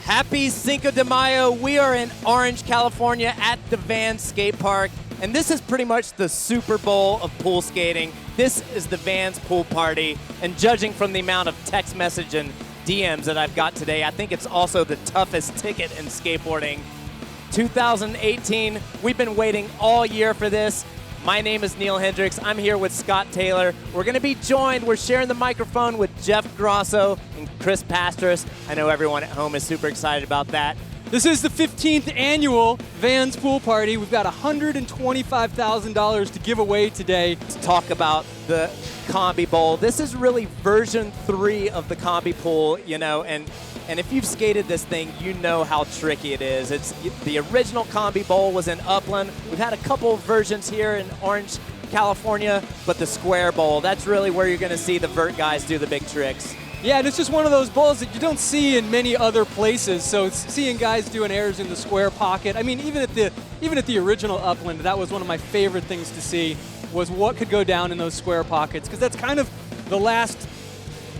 Happy Cinco de Mayo. We are in Orange, California at the Vans Skatepark, and this is pretty much the Super Bowl of pool skating. This is the Vans pool party, and judging from the amount of text message and DMs that I've got today, I think it's also the toughest ticket in skateboarding. 2018, we've been waiting all year for this. My name is Neil Hendricks. I'm here with Scott Taylor. We're going to be joined, we're sharing the microphone with Jeff Grosso and Chris Pastras. I know everyone at home is super excited about that. This is the 15th annual Vans Pool Party. We've got $125,000 to give away today. Let's talk about the Combi Bowl. This is really version 3 of the Combi pool, you know, and if you've skated this thing, you know how tricky it is. It's the original Combi Bowl was in Upland. We've had a couple of versions here in Orange, California, but the Square Bowl, that's really where you're going to see the vert guys do the big tricks. Yeah, and it's just one of those bowls that you don't see in many other places. So it's seeing guys doing airs in the square pocket. I mean, even at the original Upland, that was one of my favorite things to see, was what could go down in those square pockets, because that's kind of the last.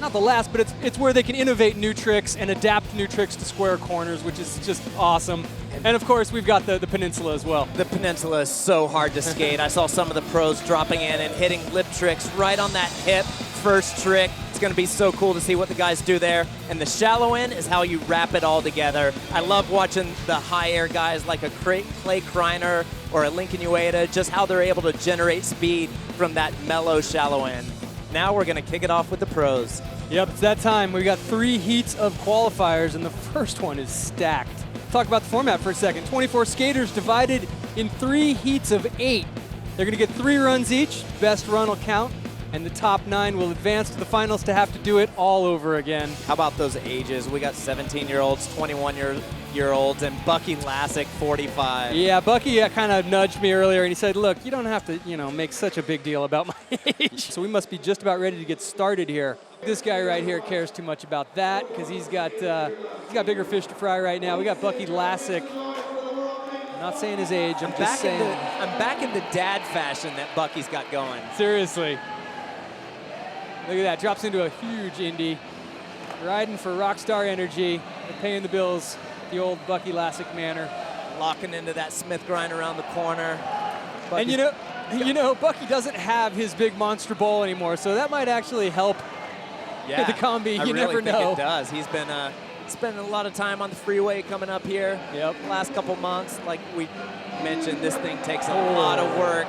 Not the last, but it's where they can innovate new tricks and adapt new tricks to square corners, which is just awesome. And of course, we've got the Peninsula as well. The Peninsula is so hard to skate. I saw some of the pros dropping in and hitting lip tricks right on that hip first trick. It's going to be so cool to see what the guys do there. And the shallow end is how you wrap it all together. I love watching the high air guys like a Clay Kreiner or a Lincoln Ueda, just how they're able to generate speed from that mellow shallow end. Now we're going to kick it off with the pros. Yep, it's that time. We got 3 heats of qualifiers, and the first one is stacked. Talk about the format for a second. 24 skaters divided in 3 heats of 8. They're going to get 3 runs each. Best run will count, and the top 9 will advance to the finals to have to do it all over again. How about those ages? We got 17-year-olds, 21-year-olds, and Bucky Lassick, 45. Yeah, Bucky kind of nudged me earlier, and he said, look, you don't have to, make such a big deal about my age. So we must be just about ready to get started here. This guy right here cares too much about that because he's got bigger fish to fry right now. We got Bucky Lassick. I'm not saying his age, I'm just saying. I'm back in the dad fashion that Bucky's got going. Seriously. Look at that, drops into a huge Indy. Riding for rockstar energy, paying the bills the old Bucky Lassick manner. Locking into that Smith grind around the corner. Bucky's, and Bucky doesn't have his big monster bowl anymore, so that might actually help. Yeah, the Combi, you never know. I really think it does. He's been spending a lot of time on the freeway coming up here. Yep. The last couple months, like we mentioned, this thing takes a lot of work.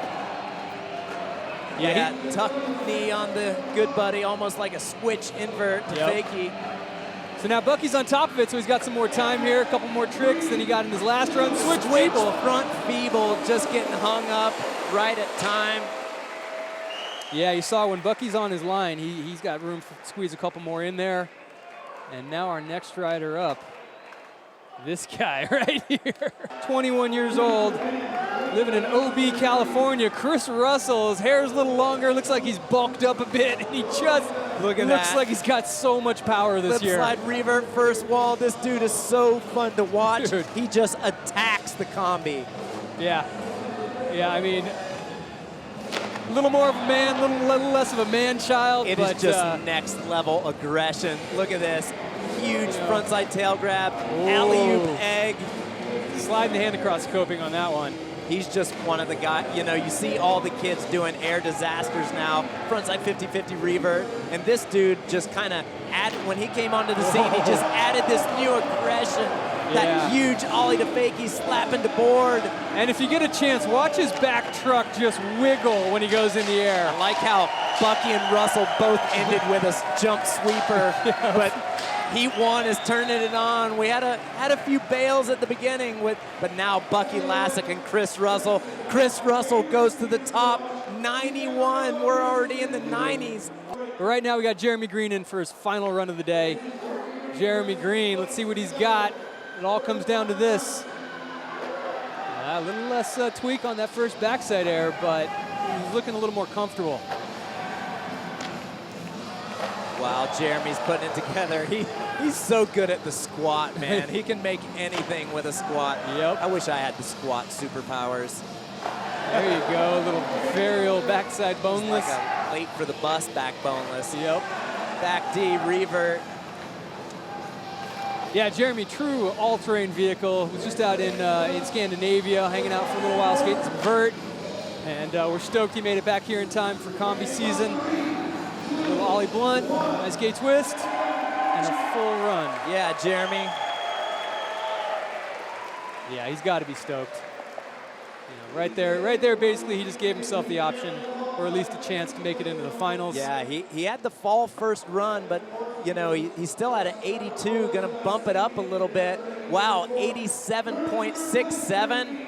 Yeah, tuck knee on the good buddy, almost like a switch invert to fakie. So now Bucky's on top of it, so he's got some more time here, a couple more tricks than he got in his last run. Switch feeble. Front feeble, just getting hung up right at time. Yeah, you saw when Bucky's on his line, he's got room to squeeze a couple more in there. And now our next rider up, this guy right here. 21 years old, living in OB, California. Chris Russell, his hair's a little longer, looks like he's bulked up a bit, and he just looks like he's got so much power this year. Slip slide revert first wall. This dude is so fun to watch. Dude. He just attacks the Combi. Yeah, I mean, a little more of a man, a little less of a man-child. It is just next level aggression. Look at this. Huge frontside tail grab, alley-oop egg. Sliding the hand across coping on that one. He's just one of the guys, you see all the kids doing air disasters now, frontside 50-50 revert, and this dude just kind of added, when he came onto the scene, he just added this new aggression. That huge ollie to fakie, slapping to board. And if you get a chance, watch his back truck just wiggle when he goes in the air. I like how Bucky and Russell both ended with a jump sweeper, but Heat 1 is turning it on. We had a few bails at the beginning, but now Bucky Lassick and Chris Russell. Chris Russell goes to the top, 91. We're already in the 90s. But right now we got Jeremy Green in for his final run of the day. Jeremy Green, let's see what he's got. It all comes down to this. A little less tweak on that first backside air, but he's looking a little more comfortable. Wow, Jeremy's putting it together. He's so good at the squat, man. He can make anything with a squat. Yep. I wish I had the squat superpowers. There you go, a little varial backside boneless. It's like a late for the bus back boneless. Yep. Back D, revert. Yeah, Jeremy, true all-terrain vehicle. Was just out in Scandinavia, hanging out for a little while, skating some vert. And we're stoked he made it back here in time for Combi season. A little ollie blunt, nice gate twist, and a full run. Yeah, Jeremy. Yeah, he's got to be stoked. You know, right there, basically, he just gave himself the option, or at least a chance to make it into the finals. Yeah, he had the fall first run, but you know, he still had an 82, gonna bump it up a little bit. Wow, 87.67.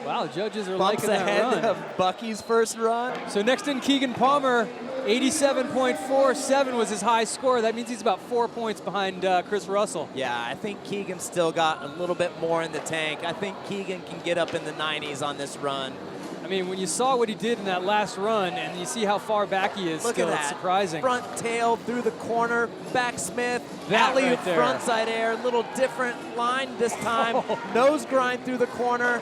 Wow, the judges are Bumps liking that ahead run. of Bucky's first run. So next in Keegan Palmer, 87.47 was his high score. That means he's about 4 points behind Chris Russell. Yeah, I think Keegan still got a little bit more in the tank. I think Keegan can get up in the 90s on this run. I mean, when you saw what he did in that last run and you see how far back he is, Look still, at it's that. surprising. Front tail through the corner, backsmith, That alley-oop right there. frontside air, little different line this time. Nose grind through the corner.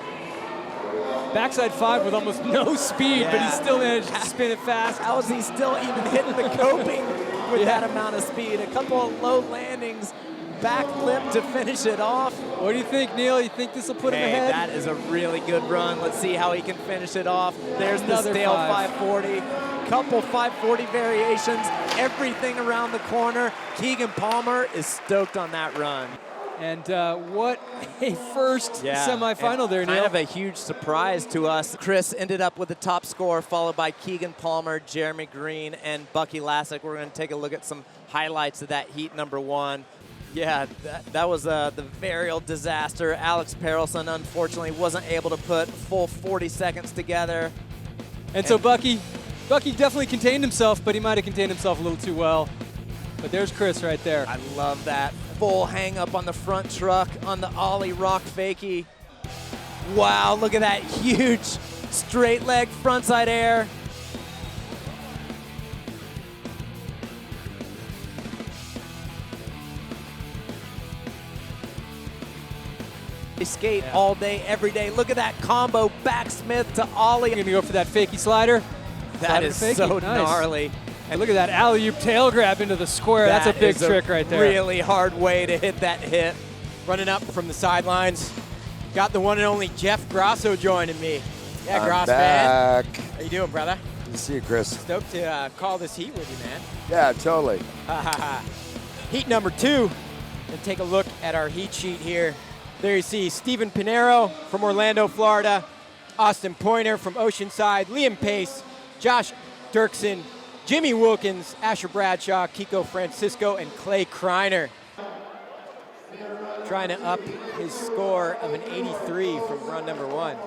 Backside 5 with almost no speed, but he still managed to spin it fast. How is he still even hitting the coping with that amount of speed? A couple of low landings, back lip to finish it off. What do you think, Neil? You think this will put him ahead? That is a really good run. Let's see how he can finish it off. There's Another the stale 5. 540. Couple 540 variations, everything around the corner. Keegan Palmer is stoked on that run. And what a first semifinal there, Neil. Kind of a huge surprise to us. Chris ended up with the top score, followed by Keegan Palmer, Jeremy Green, and Bucky Lassick. We're going to take a look at some highlights of that heat number 1. Yeah, that was the Varial disaster. Alex Perelson, unfortunately, wasn't able to put a full 40 seconds together. And so Bucky definitely contained himself, but he might have contained himself a little too well. But there's Chris right there. I love that. Full hang up on the front truck on the ollie rock fakie. Wow, look at that huge straight leg frontside air. They skate all day, every day. Look at that combo, backsmith to ollie. You're gonna go for that fakie slider. That is so gnarly. And look at that alley-oop tail grab into the square. That's a big trick right there. Really hard way to hit that hit. Running up from the sidelines. Got the one and only Jeff Grosso joining me. Yeah, Gross, man. How you doing, brother? Good to see you, Chris. Stoked to call this heat with you, man. Yeah, totally. Heat number 2. And take a look at our heat sheet here. There you see Steven Pinero from Orlando, Florida. Austin Pointer from Oceanside. Liam Pace, Josh Dirksen, Jimmy Wilkins, Asher Bradshaw, Kiko Francisco, and Clay Kreiner. Trying to up his score of an 83 from run number 1.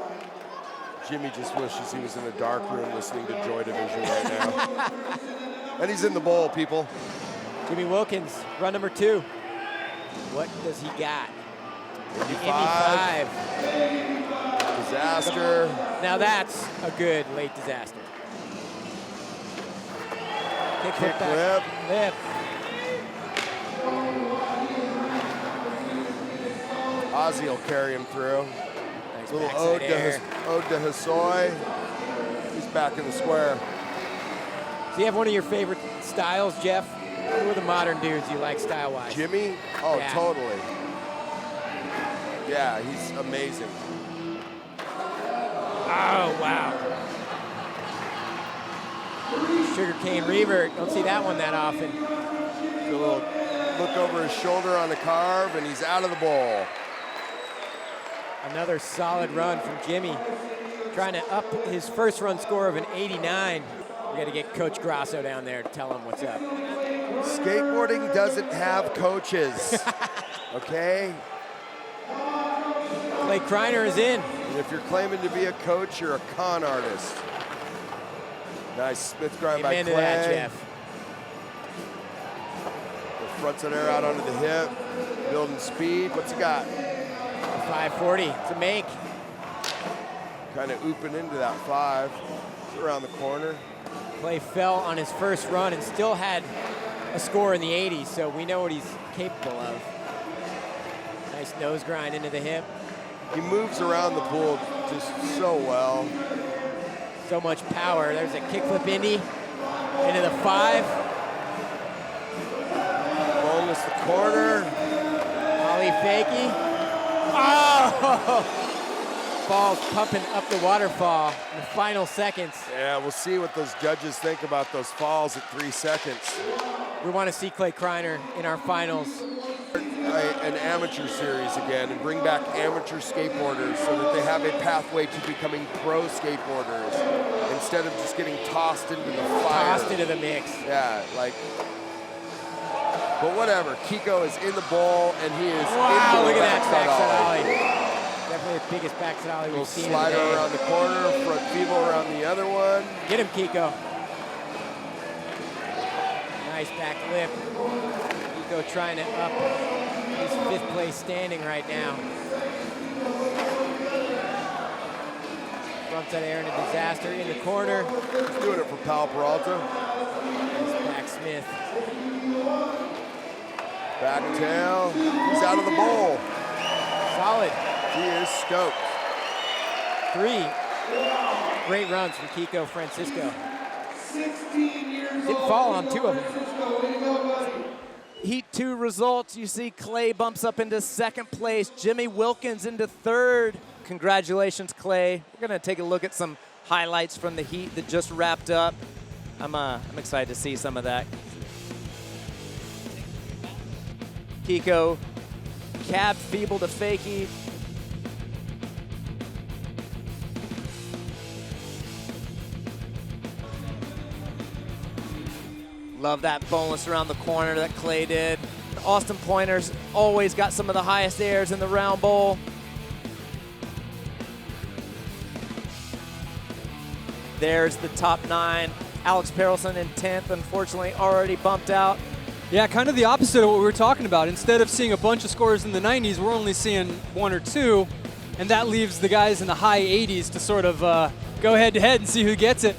Jimmy just wishes he was in a dark room listening to Joy Division right now. And he's in the bowl, people. Jimmy Wilkins, run number 2. What does he got? 85. Disaster. Now that's a good late disaster. Kick flip. Lip. Ozzy will carry him through. Nice Little backside ode to Hosoi. He's back in the square. Do you have one of your favorite styles, Jeff? Who are the modern dudes you like style-wise? Jimmy? Oh, Yeah. totally. Yeah, he's amazing. Oh, wow. Sugarcane revert. Don't see that one that often. A little look over his shoulder on the carve, and he's out of the bowl. Another solid run from Jimmy. Trying to up his first run score of an 89. We got to get Coach Grosso down there to tell him what's up. Skateboarding doesn't have coaches, okay? Clay Kreiner is in. And if you're claiming to be a coach, you're a con artist. Nice Smith grind by Amen Clay. to that, Jeff. The frontside air out onto the hip, building speed. What's he got? 540 to make. Kind of ooping into that 5. It's around the corner. Clay fell on his first run and still had a score in the 80s, so we know what he's capable of. Nice nose grind into the hip. He moves around the pool just so well. So much power. There's a kickflip Indy into the 5. Bonus the corner. ollie fakie. Oh! Ball's pumping up the waterfall in the final seconds. Yeah, we'll see what those judges think about those falls at 3 seconds. We want to see Clay Kreiner in our finals. An amateur series again and bring back amateur skateboarders so that they have a pathway to becoming pro skateboarders instead of just getting tossed into the fire. Tossed into the mix. Yeah, like, but whatever. Kiko is in the bowl and he is Wow, into look the at that backside ollie. ollie. Definitely the biggest backside ollie Little we've seen slider today. around the corner, front feeble around the other one. Get him, Kiko. Nice back lip. Kiko trying to up his 5th place standing right now. Frontside air and a disaster in the corner. He's doing it for Pal Peralta. Nice back Smith. Back tail. He's out of the bowl. Solid. He is stoked. 3 great runs from Kiko Francisco. Didn't fall on 2 of them. Heat 2 results, you see Clay bumps up into 2nd place, Jimmy Wilkins into 3rd. Congratulations, Clay. We're gonna take a look at some highlights from the heat that just wrapped up. I'm excited to see some of that. Kiko, cab feeble to fakie. Love that boneless around the corner that Clay did. Austin Pointer's always got some of the highest airs in the round bowl. There's the top 9. Alex Perelson in 10th, unfortunately already bumped out. Yeah, kind of the opposite of what we were talking about. Instead of seeing a bunch of scores in the 90s, we're only seeing 1 or 2, and that leaves the guys in the high 80s to sort of go head-to-head and see who gets it.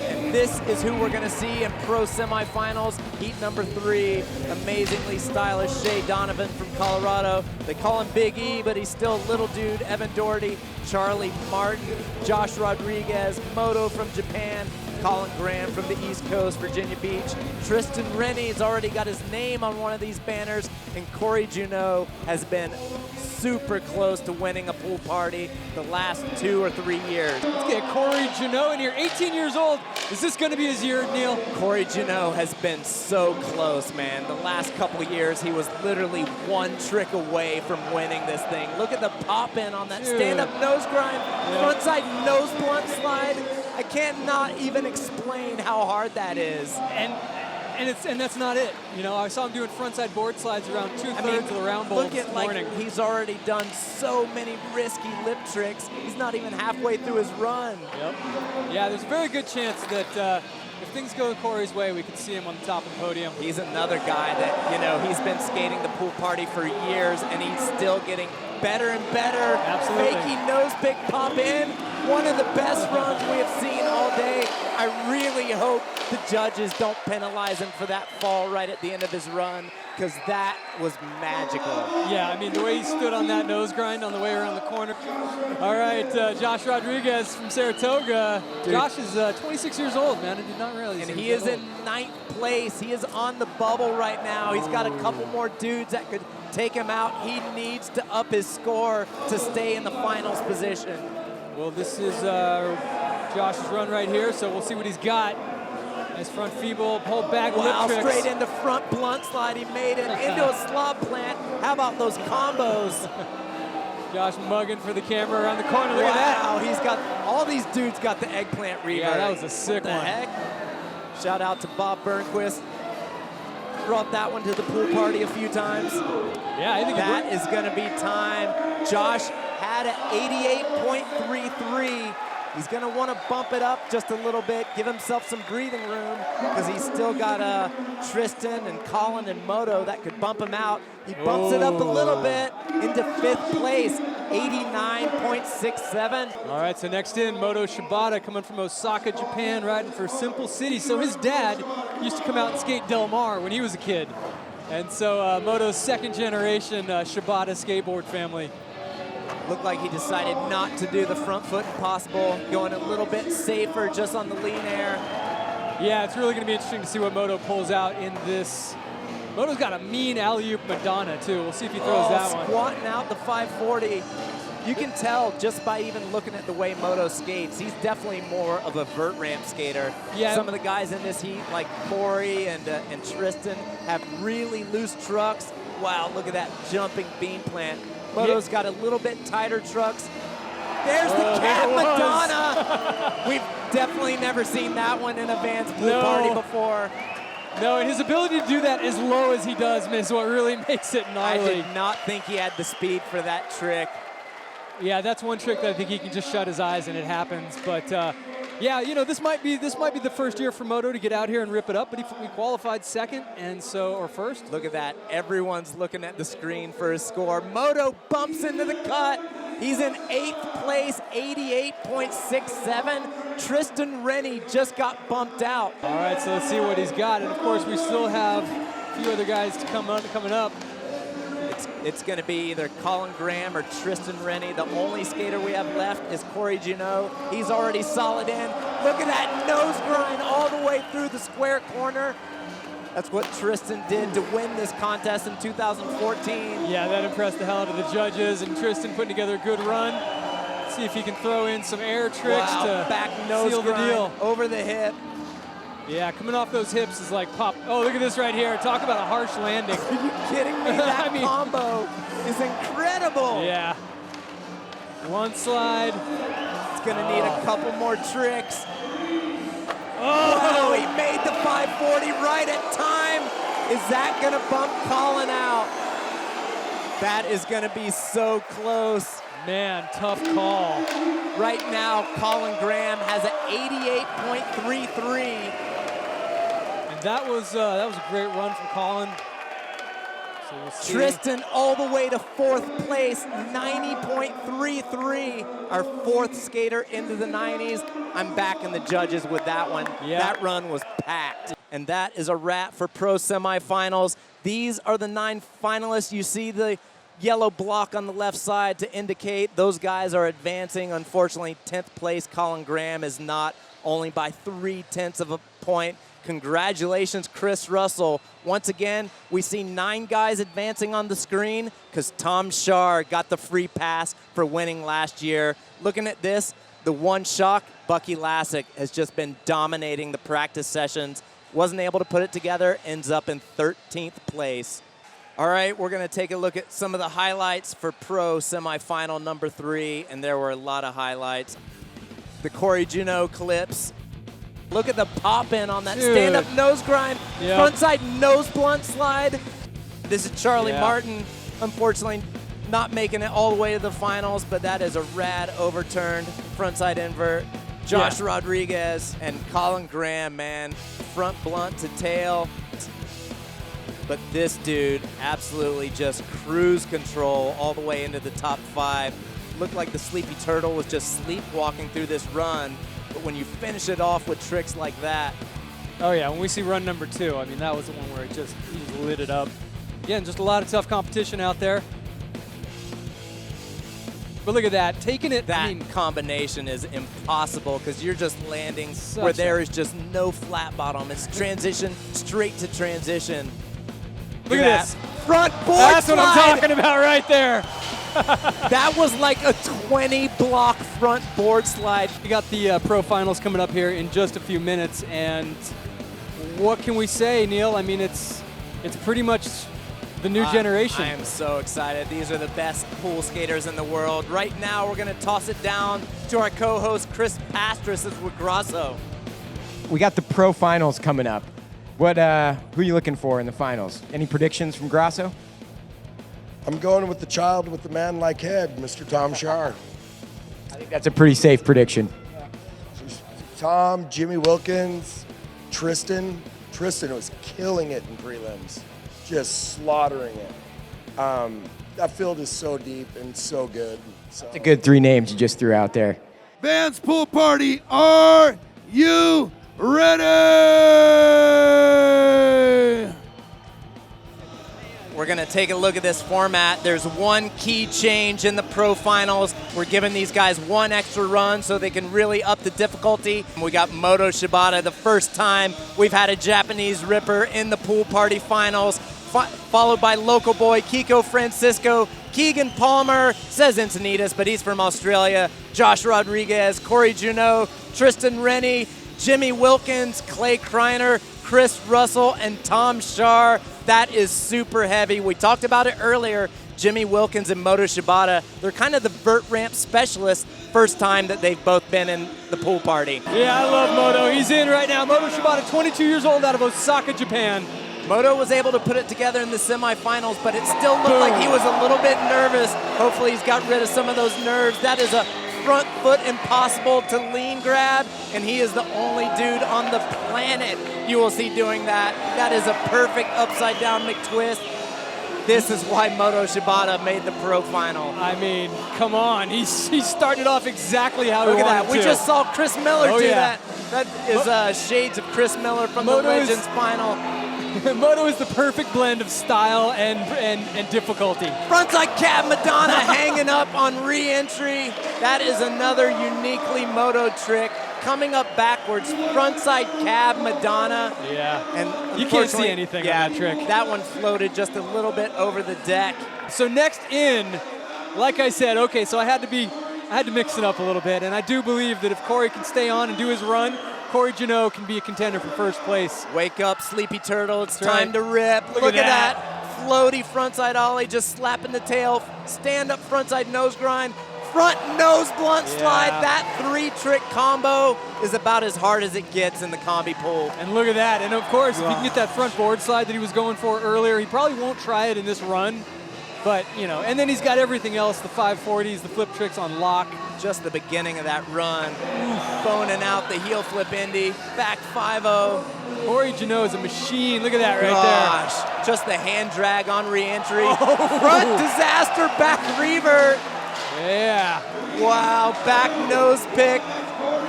And this is who we're gonna see in pro semifinals. Heat number 3, amazingly stylish Shea Donovan from Colorado. They call him Big E, but he's still a little dude. Evan Doherty, Charlie Martin, Josh Rodriguez, Moto from Japan, Colin Graham from the East Coast, Virginia Beach. Tristan Rennie's already got his name on one of these banners, and Corey Junot has been super close to winning a pool party the last 2 or 3 years. Let's get Corey Junot in here, 18 years old. Is this going to be his year, Neil? Corey Junot has been so close, man. The last couple of years, he was literally 1 trick away from winning this thing. Look at the pop in on that stand-up nose grind, frontside nose blunt slide. I can't not even explain how hard that is. And that's not it. You know, I saw him doing frontside board slides around 2/3 of the round bowl Look this at morning. like he's already done so many risky lip tricks. He's not even halfway through his run. Yep. Yeah, there's a very good chance that if things go Corey's way, we could see him on the top of the podium. He's another guy that, you know, he's been skating the pool party for years, and he's still getting better and better. Absolutely. Fakey nose pick pop in. One of the best runs we have seen all day. I really hope the judges don't penalize him for that fall right at the end of his run, because that was magical. Yeah, I mean, the way he stood on that nose grind on the way around the corner. All right, Josh Rodriguez from Saratoga. Dude. Josh is 26 years old, man. I did not realize And he he was is that in old. 9th place. He is on the bubble right now. He's got a couple more dudes that could take him out. He needs to up his score to stay in the finals position. Well, this is Josh's run right here, so we'll see what he's got. Nice front feeble, pull back Wow, lip tricks. straight into front blunt slide. He made it into a slob plant. How about those combos? Josh mugging for the camera around the corner. Look at that. Wow, he's got, all these dudes got the eggplant reverb. Yeah, that was a sick What the one. heck? Shout out to Bob Burnquist. Brought that one to the pool party a few times. Yeah, I think That is going to be time. Josh had an 88.33. He's going to want to bump it up just a little bit, give himself some breathing room, because he's still got Tristan and Colin and Moto that could bump him out. He bumps it up a little bit into 5th place, 89.67. All right, so next in, Moto Shibata coming from Osaka, Japan, riding for Simple City. So his dad used to come out and skate Del Mar when he was a kid. And so Moto's 2nd generation Shibata skateboard family. Looked like he decided not to do the front foot impossible, going a little bit safer just on the lean air. Yeah, it's really going to be interesting to see what Moto pulls out in this Moto's got a mean alley-oop Madonna, too. We'll see if he throws that one. Squatting out the 540. You can tell just by even looking at the way Moto skates, he's definitely more of a vert ramp skater. Yeah. Some of the guys in this heat, like Corey and Tristan, have really loose trucks. Wow, look at that jumping beam plant. Moto's got a little bit tighter trucks. There's the cat Madonna. We've definitely never seen that one in a Vans pool party before. No, and his ability to do that as low as he does is what really makes it gnarly. I did not think he had the speed for that trick. Yeah, that's one trick that I think he can just shut his eyes and it happens. But yeah, you know, this might be the first year for Moto to get out here and rip it up. But he qualified second, and so or first. Look at that! Everyone's looking at the screen for his score. Moto bumps into the cut. He's in 8th place, 88.67. Tristan Rennie just got bumped out. All right, so let's see what he's got. And of course, we still have a few other guys coming up. It's going to be either Colin Graham or Tristan Rennie. The only skater we have left is Corey Junot. He's already solid in. Look at that nose grind all the way through the square corner. That's what Tristan did to win this contest in 2014. Yeah, that impressed the hell out of the judges, and Tristan putting together a good run. Let's see if he can throw in some air tricks to back nose seal the deal. Over the hip. Yeah, coming off those hips is like pop. Oh, look at this right here. Talk about a harsh landing. Are you kidding me? That combo is incredible. Yeah. One slide. It's going to need a couple more tricks. Oh, he made the 540 right at time. Is that going to bump Colin out? That is going to be so close. Man, tough call. Right now, Colin Graham has an 88.33. That was a great run from Colin. So we'll see. Tristan all the way to 4th place, 90.33. Our 4th skater into the 90s. I'm backing the judges with that one. Yeah. That run was packed. And that is a wrap for pro semifinals. These are the 9 finalists. You see the yellow block on the left side to indicate those guys are advancing. Unfortunately, 10th place Colin Graham is not, only by 0.3 of a point. Congratulations, Chris Russell. Once again, we see 9 guys advancing on the screen because Tom Schaar got the free pass for winning last year. Looking at this, the one shock, Bucky Lassick has just been dominating the practice sessions. Wasn't able to put it together, ends up in 13th place. All right, we're going to take a look at some of the highlights for pro semifinal number 3, and there were a lot of highlights. The Corey Junot clips. Look at the pop in on that stand-up nose grind. Yep. Frontside nose blunt slide. This is Charlie Martin, unfortunately not making it all the way to the finals, but that is a rad overturned frontside invert. Josh Rodriguez and Colin Graham, man, front blunt to tail. But this dude absolutely just cruise control all the way into the top 5. Looked like the Sleepy Turtle was just sleepwalking through this run. But when you finish it off with tricks like that. Oh yeah, when we see run number 2, I mean, that was the one where he just lit it up. Again, just a lot of tough competition out there. But look at that, taking it. That combination is impossible because you're just landing where there is just no flat bottom. It's transition, straight to transition. Look at this. Front board That's slide. what I'm talking about right there. That was like a 20-block front board slide. We got the pro finals coming up here in just a few minutes, and what can we say, Neil? I mean, it's pretty much the new generation. I am so excited. These are the best pool skaters in the world. Right now, we're going to toss it down to our co-host, Chris Pastris with Grasso. We got the pro finals coming up. Who are you looking for in the finals? Any predictions from Grasso? I'm going with the child with the man-like head, Mr. Tom Schaar. I think that's a pretty safe prediction. Tom, Jimmy Wilkins, Tristan. Tristan was killing it in prelims, just slaughtering it. That field is so deep and so good. So. It's a good 3 names you just threw out there. Vans Pool Party, are you ready? We're going to take a look at this format. There's one key change in the pro finals. We're giving these guys one extra run so they can really up the difficulty. We got Moto Shibata, the first time we've had a Japanese ripper in the pool party finals. followed by local boy Kiko Francisco. Keegan Palmer says Encinitas, but he's from Australia. Josh Rodriguez, Corey Junot, Tristan Rennie, Jimmy Wilkins, Clay Kreiner, Chris Russell, and Tom Shar. That is super heavy. We talked about it earlier. Jimmy Wilkins and Moto Shibata, they're kind of the vert ramp specialists. First time that they've both been in the pool party. Yeah, I love Moto. He's in right now. Moto Shibata, 22 years old, out of Osaka, Japan. Moto was able to put it together in the semifinals, but it still looked like he was a little bit nervous. Hopefully he's got rid of some of those nerves. That is a front foot impossible to lean grab, and he is the only dude on the planet you will see doing that. That is a perfect upside down McTwist. This is why Moto Shibata made the pro final. I mean, come on. He started off exactly how Look he at wanted that. to. We just saw Chris Miller do yeah. that. That is shades of Chris Miller from Moto the Legends final. Moto is the perfect blend of style and difficulty. Frontside cab Madonna hanging up on re-entry. That is another uniquely Moto trick. Coming up backwards, frontside cab Madonna. Yeah, and you can't see anything on that trick. That one floated just a little bit over the deck. So next in, like I said, okay, so I had to mix it up a little bit, and I do believe that if Corey can stay on and do his run, Corey Junot can be a contender for first place. Wake up, Sleepy Turtle. It's That's time right. to rip. Look at that. Floaty frontside ollie, just slapping the tail. Stand up frontside nose grind. Front nose blunt slide. That 3-trick combo is about as hard as it gets in the combi pool. And look at that. And of course, if he can get that front board slide that he was going for earlier, he probably won't try it in this run. But, you know, and then he's got everything else, the 540s, the flip tricks on lock. Just the beginning of that run. Boning out the heel flip Indy. Back 5-0. Corey Junot is a machine. Look at that right there. Just the hand drag on re-entry. Front disaster, back revert. Yeah. Wow, back nose pick.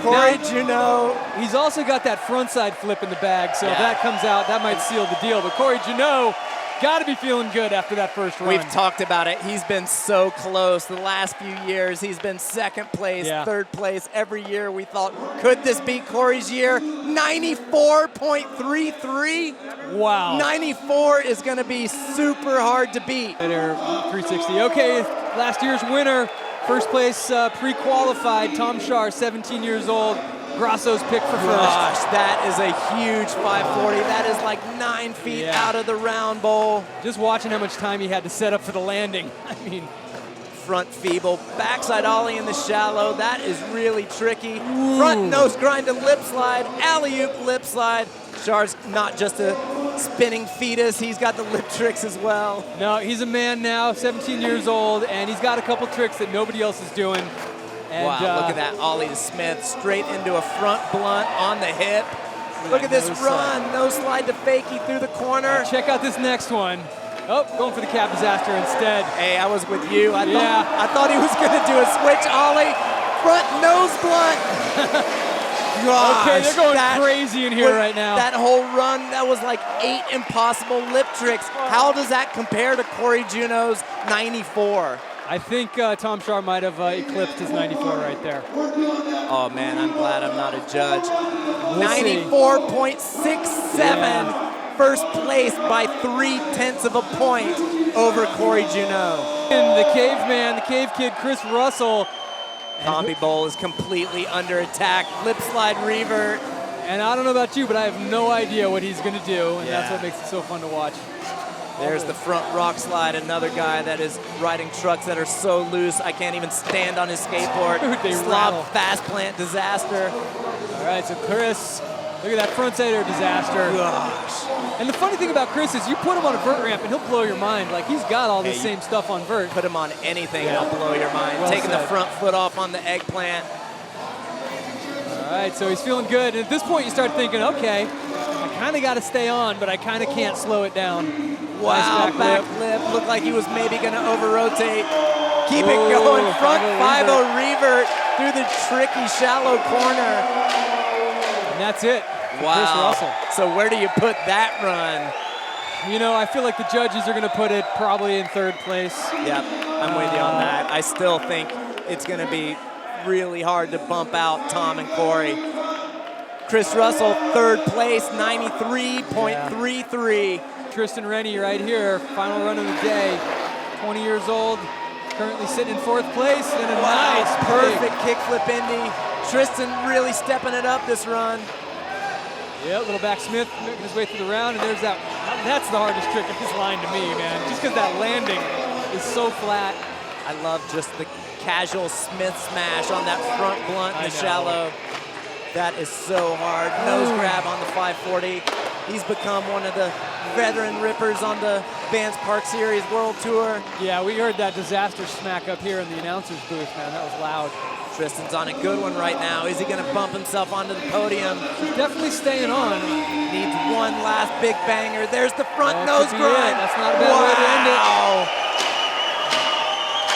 Corey Junot. He's also got that frontside flip in the bag, so if that comes out, that might seal the deal. But Corey Junot, got to be feeling good after that first run. We've talked about it. He's been so close the last few years. He's been second place, third place. Every year we thought, could this be Corey's year? 94.33. Wow. 94 is going to be super hard to beat. 360. Okay, last year's winner, first place pre-qualified, Tom Shar, 17 years old. Grasso's pick for first. Gosh, that is a huge 540. That is like 9 feet out of the round bowl. Just watching how much time he had to set up for the landing. I mean, front feeble, backside ollie in the shallow. That is really tricky. Front nose grind to lip slide, alley-oop lip slide. Shar's not just a spinning fetus, he's got the lip tricks as well. No, he's a man now, 17 years old, and he's got a couple tricks that nobody else is doing. And, wow, look at that ollie to Smith, straight into a front blunt on the hip. Look at this run, no slide to fakie through the corner. Check out this next one. Oh, going for the cab disaster instead. Hey, I was with you. I thought he was gonna do a switch ollie, front nose blunt. Gosh, okay, they're going crazy in here right now. That whole run, that was like 8 impossible lip tricks. How does that compare to Corey Junot's 94? I think Tom Shar might have eclipsed his 94 right there. Oh man, I'm glad I'm not a judge. 94.67, first place by 0.3 of a point over Corey Junot. And the caveman, the cave kid, Chris Russell. Combi bowl is completely under attack. Lip slide revert. And I don't know about you, but I have no idea what he's going to do, and that's what makes it so fun to watch. There's the front rock slide, another guy that is riding trucks that are so loose, I can't even stand on his skateboard. Slob fast plant disaster. All right, so Chris, look at that frontsider disaster. Gosh. And the funny thing about Chris is you put him on a vert ramp and he'll blow your mind. Like, he's got all this same stuff on vert. Put him on anything and he'll blow your mind. Well Taking said. the front foot off on the eggplant. All right, so he's feeling good. And at this point, you start thinking, okay, I kind of got to stay on, but I kind of can't slow it down. Wow, nice back lip. Looked like he was maybe going to over-rotate. Keep it going. Front 5-0 revert through the tricky shallow corner. And that's it. Wow. Chris Russell. So where do you put that run? You know, I feel like the judges are going to put it probably in third place. Yep, I'm with you on that. I still think it's going to be really hard to bump out Tom and Corey. Chris Russell, third place, 93.33. Tristan Rennie right here, final run of the day, 20 years old, currently sitting in fourth place. And a nice, perfect kickflip Indy. Tristan really stepping it up this run. Yeah, little back Smith making his way through the round, and there's that. That's the hardest trick of this line to me, man. Just because that landing is so flat. I love just the casual Smith smash on that front blunt in the shallow. That is so hard. Nose grab on the 540. He's become one of the veteran rippers on the Vans Park Series World Tour. Yeah, we heard that disaster smack up here in the announcer's booth, man. That was loud. Tristan's on a good one right now. Is he going to bump himself onto the podium? He's definitely staying on. Needs one last big banger. There's the front That nose could be grind. it. That's not a bad way to end it.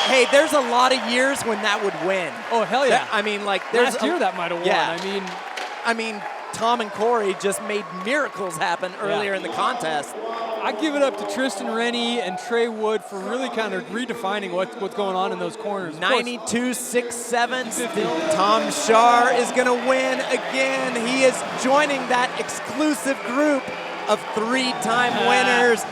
Hey, there's a lot of years when that would win. Oh, hell yeah. I mean, like, there's Last year that might have won. Yeah. I I mean, Tom and Corey just made miracles happen earlier in the contest. I give it up to Tristan Rennie and Trey Wood for really kind of redefining what's going on in those corners. 92.67 still. Tom Shar is going to win again. He is joining that exclusive group of three-time winners.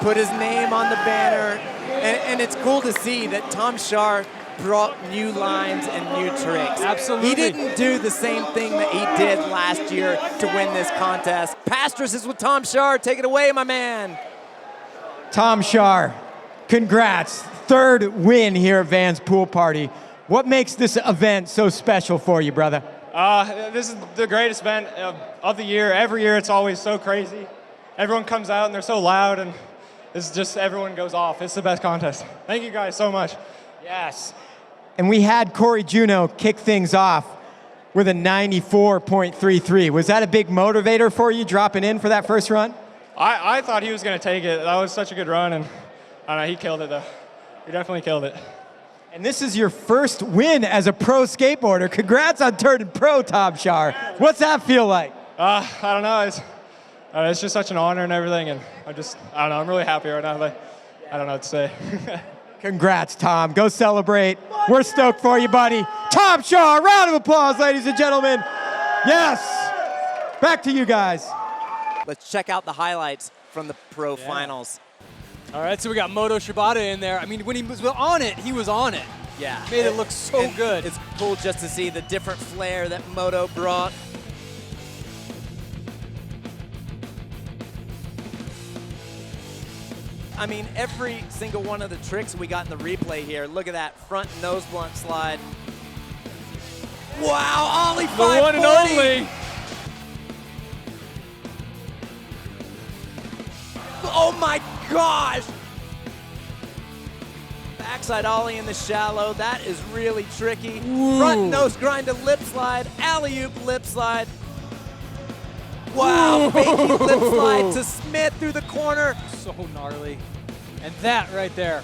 Put his name on the banner. And it's cool to see that Tom Shar brought new lines and new tricks. Absolutely. He didn't do the same thing that he did last year to win this contest. Pastras is with Tom Shar. Take it away, my man. Tom Shar, congrats. Third win here at Vans Pool Party. What makes this event so special for you, brother? This is the greatest event of the year. Every year it's always so crazy. Everyone comes out and they're so loud, and this is just, everyone goes off. It's the best contest. Thank you guys so much. Yes. And we had Corey Juneau kick things off with a 94.33. Was that a big motivator for you dropping in for that first run? I thought he was going to take it. That was such a good run, and I don't know, he killed it though. He definitely killed it. And this is your first win as a pro skateboarder. Congrats on turning pro, Tom Shar. What's that feel like? I don't know. It's just such an honor and everything, and I don't know. I'm really happy right now. Like, I don't know what to say. Congrats, Tom. Go celebrate. We're stoked for you, buddy. Tom Shar, round of applause, ladies and gentlemen. Yes. Back to you guys. Let's check out the highlights from the pro finals. All right, so we got Moto Shibata in there. I mean, when he was on it, he was on it. Yeah. Made it look so good. It's cool just to see the different flair that Moto brought. I mean, every single one of the tricks we got in the replay here. Look at that front nose blunt slide. Wow, Ollie 540. The one and only. Oh my gosh. Backside Ollie in the shallow. That is really tricky. Ooh. Front nose grind to lip slide. Alley-oop lip slide. Wow, fakie lip slide to Smith through the corner. So gnarly. And that right there.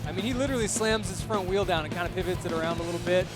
I mean, he literally slams his front wheel down and kind of pivots it around a little bit.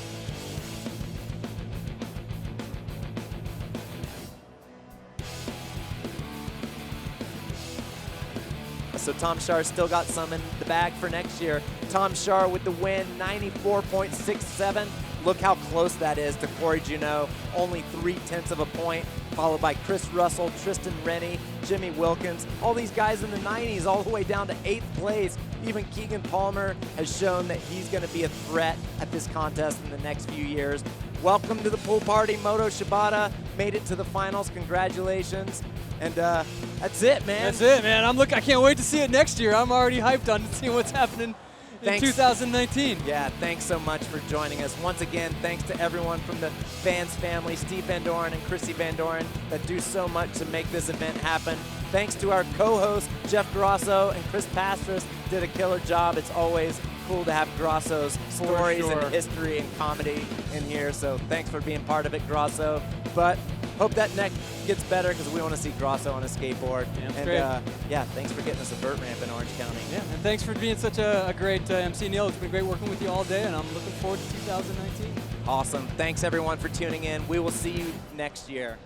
So Tom Shar still got some in the bag for next year. Tom Shar with the win, 94.67. Look how close that is to Corey Juneau, only 0.3 of a point, followed by Chris Russell, Tristan Rennie, Jimmy Wilkins, all these guys in the 90s, all the way down to 8th place. Even Keegan Palmer has shown that he's going to be a threat at this contest in the next few years. Welcome to the pool party. Moto Shibata made it to the finals. Congratulations. And that's it, man. That's it, man. I can't wait to see it next year. I'm already hyped on seeing what's happening in 2019. Yeah, thanks so much for joining us. Once again, thanks to everyone from the Vans family, Steve Van Doren and Chrissy Van Doren, that do so much to make this event happen. Thanks to our co-hosts, Jeff Grosso and Chris Pastras, did a killer job. It's always cool to have Grosso's stories and history and comedy in here, so thanks for being part of it, Grosso. But hope that neck gets better because we want to see Grosso on a skateboard. Yeah, yeah, thanks for getting us a vert ramp in Orange County. Yeah, and thanks for being such a great MC, Neil. It's been great working with you all day, and I'm looking forward to 2019. Awesome. Thanks, everyone, for tuning in. We will see you next year.